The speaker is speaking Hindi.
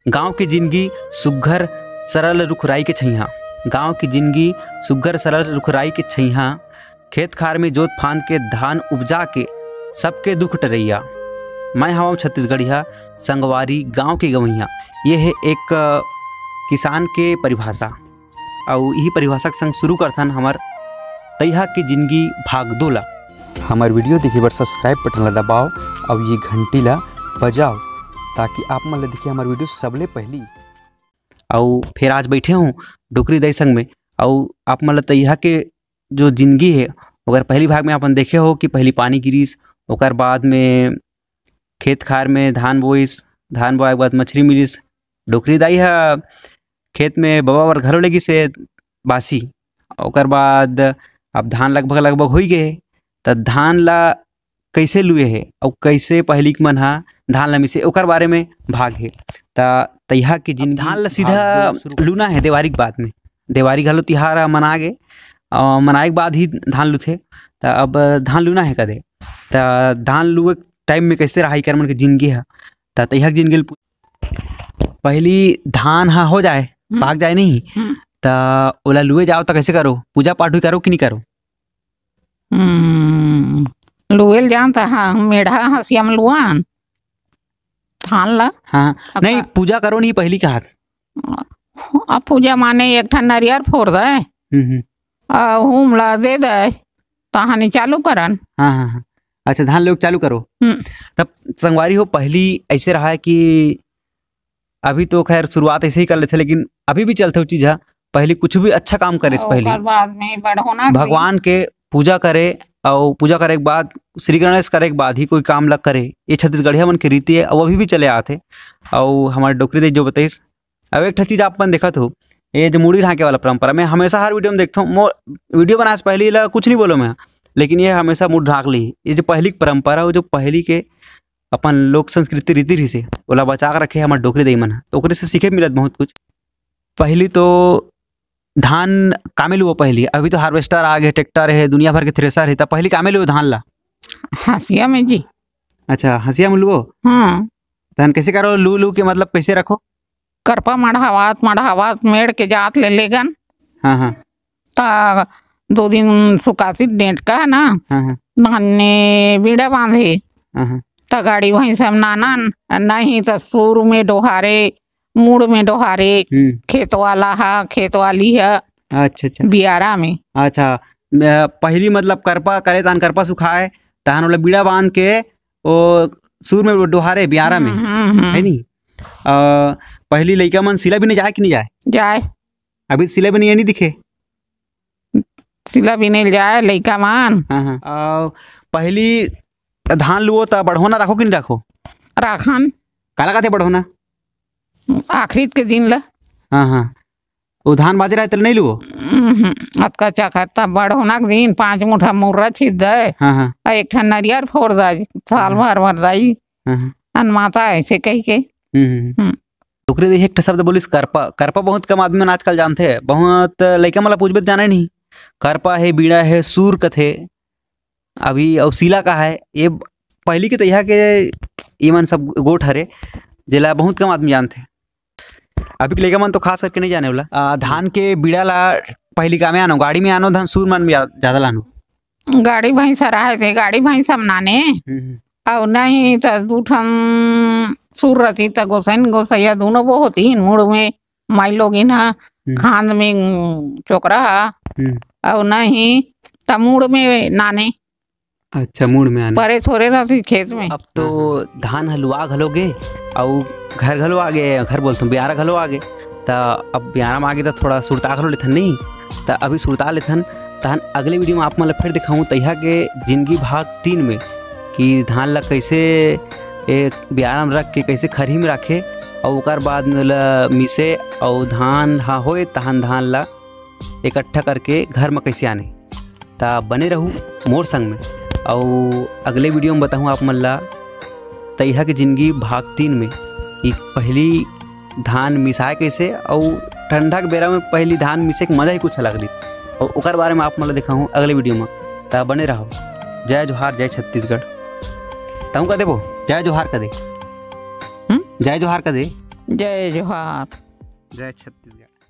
गांव की जिंदगी सुघ्घर सरल रुखराई के छैहा। गांव की जिंदगी सुघ्घर सरल रुखराई के छैहा। खेत खार में जोत फांद के धान उपजा के सबके दुख टरैया। मैं हवा छत्तीसगढ़िया संगवारी गांव के गवैया। ये है एक किसान के परिभाषा और यही परिभाषा के संग शुरू करथन हमार तैहा की जिंदगी भाग 2 ला। हमार वीडियो देखे बर सब्सक्राइब बटन ला दबाओ और ये घंटी ला बजाओ ताकि आप मन ला दिखे हमार वीडियो सबले पहली। और फिर आज बैठे हूँ डोकरी दाई संग में और आप मन ला तैहा के जो जिंदगी है अगर पहली भाग में अपन देखे हो कि पहली पानी गिरीस, ओकर बाद में खेत खार में धान बोइस, धान बोए के बाद मछली मिलिस। डोकरी दाई है खेत में बबा बर घरों लगी से बासी, ओकर बाद अब धान लगभग हो गए तो धान ला कैसे लुए है और कैसे पहली मन हा धान ला मिसे ओकर बारे में भाग है। तैहा की जिंदगी धान ला सीधा लूना है देवारी के बाद में। देवारी घलो तिहार मना गे और मनाए के बाद ही धान लुथे। तो अब धान लूना है कदे तो धान लुए टाइम में कैसे रहा कर मन के जिंदगी है। तो तैहा की जिंदगी पहली धान हा हो जाए पाक जाए नहीं तो ओला लुए जाओ तो कैसे करो, पूजा पाठ भी करो कि नहीं करो? लुएल जानता हाँ मेढ़ा हसिया में लुआन धान ला। हाँ नहीं पूजा करो नहीं पहली का हाथ। अब पूजा माने एक ठन नरियर फोड़ दे हुम ला दे दे कहानी चालू करन। हाँ हाँ हाँ अच्छा धान लोग चालू करो। तब संगवारी हो पहली ऐसे रहा है कि अभी तो खैर शुरुआत ऐसे ही कर लेते लेकिन अभी भी चलते हो चीज है। पहले कुछ भी अच्छा काम करे से पहले बाद में बढ़ोना भगवान के पूजा करे और पूजा करे के बाद श्री गणेश करे के बाद ही कोई काम लग करे। ये छत्तीसगढ़िया मन की रीति है और अभी भी चले आते। और हमारे डोकरी दे जो बताइस अब एक चीज़ आप देखा हो ये जो मुड़ी ढाके वाला परंपरा मैं हमेशा हर वीडियो में देखता हूँ। वीडियो बनाने से पहले ला कुछ नहीं बोलो मैं, लेकिन ये हमेशा मुड़ ढाक ली। ये जो पहली परंपरा जो पहली के अपन लोक संस्कृति रीति रही से ओला बचा कर रखे हमारे डोकरी दई मन है तो ओकरे से सीखे मिलत बहुत कुछ। पहली तो धान कामे लुओ पहली, अभी तो हार्वेस्टर आ गए, ट्रैक्टर है, दुनिया भर के थ्रेसर है। तो पहली कामे लुओ धान ला हसिया में जी। अच्छा हसिया में लुओ। हाँ धान कैसे करो लू के मतलब कैसे रखो? करपा मढ़ावात मेड़ के जात ले लेगन। हाँ हाँ ता 2 दिन सुकासी डेंट का ना। हाँ धाने बीड़ा बांधे हाँ ता गाड़ी वहीं सब नानन नहीं तो सूर में डोहारे मूड में डोहारे खेत वाला है खेत वाली है। अच्छा अच्छा बियारा में अच्छा पहली मतलब करपा करे तान करपा सुखाए तहन वाला बीड़ा बांध के वो सूर में डोहारे बियारा में है नी। पहली लड़का मन सिला भी नहीं जाए कि नहीं जाए? जाए अभी सिला भी नहीं दिखे। सिला भी नहीं जाए लड़का मान। हाँ पहली धान लुओ तो बढ़ोना रखो कि नहीं रखो? राखन काला कहते बढ़ोना आखिरी के दिन ला। हाँ हाँ वो धान बाजे रहे तो नहीं लुओ अतका चखता बढ़ोना के दिन 5 मुठा मुर्रा छीद दे। हाँ हाँ एक ठन नरियर फोड़ दे साल भर दाई अनमाता ऐसे कह के। डोकरी दे एक शब्द बोलिस करपा। करपा बहुत कम आदमी आजकल जानते हैं, बहुत लड़का मला पूछबे जाने नहीं। करपा है, बीड़ा है, सूर कथे अभी और सीला का है। ये पहली के तैया के ये मन सब गोठ हरे जेला बहुत कम आदमी जानते हैं। अभी के लड़का मन तो खास करके नहीं जाने वाला। धान के बीड़ा ला पहली का में आनो गाड़ी में आनो धान सूर मन में ज्यादा लानो। गाड़ी भैंसा रहे थे गाड़ी भैंसा नाने और नहीं तो 2 ठन सूर रहती तो गोसैन गोसैया दोनों वो होती मूड में माई लोग खांद में चोकरा और नहीं तो मूड में नाने। अच्छा मूड में आने परे थोड़े रहती खेत में। अब तो धान हलुआ घलोगे और घर घलो आ गए, घर बोलते बियारा घलो आ गए। तो अब बियारा में आ गए तो थोड़ा सुरता घलो लेथन नहीं तो अभी सुरता लेथन तहन अगले वीडियो में आप मतलब फिर दिखाऊँ तैहा के जिंदगी भाग 3 में कि धान ला कैसे एक बियारा में रख के कैसे खरी में रखे और ओकर बाद में मिसे और धान हाँ होए तहन धान ला इकट्ठा करके घर में कैसे आने। तो बने रहूँ मोर संग में और अगले वीडियो में बताऊँ आप मन ला तैहा की जिंदगी भाग 3 में कि पहली धान मिसाए कैसे और ठंडा के बेरा में पहली धान मिसे के मजा ही कुछ अलग रही और ओकर बारे में आप मन ला दिखाऊँ अगले वीडियो में। तो बने रहो। जय जोहार, जय छत्तीसगढ़। तहु का देबो जय जोहार का दे, जय जोहार का दे। जय जोहार। जय छत्तीसगढ़।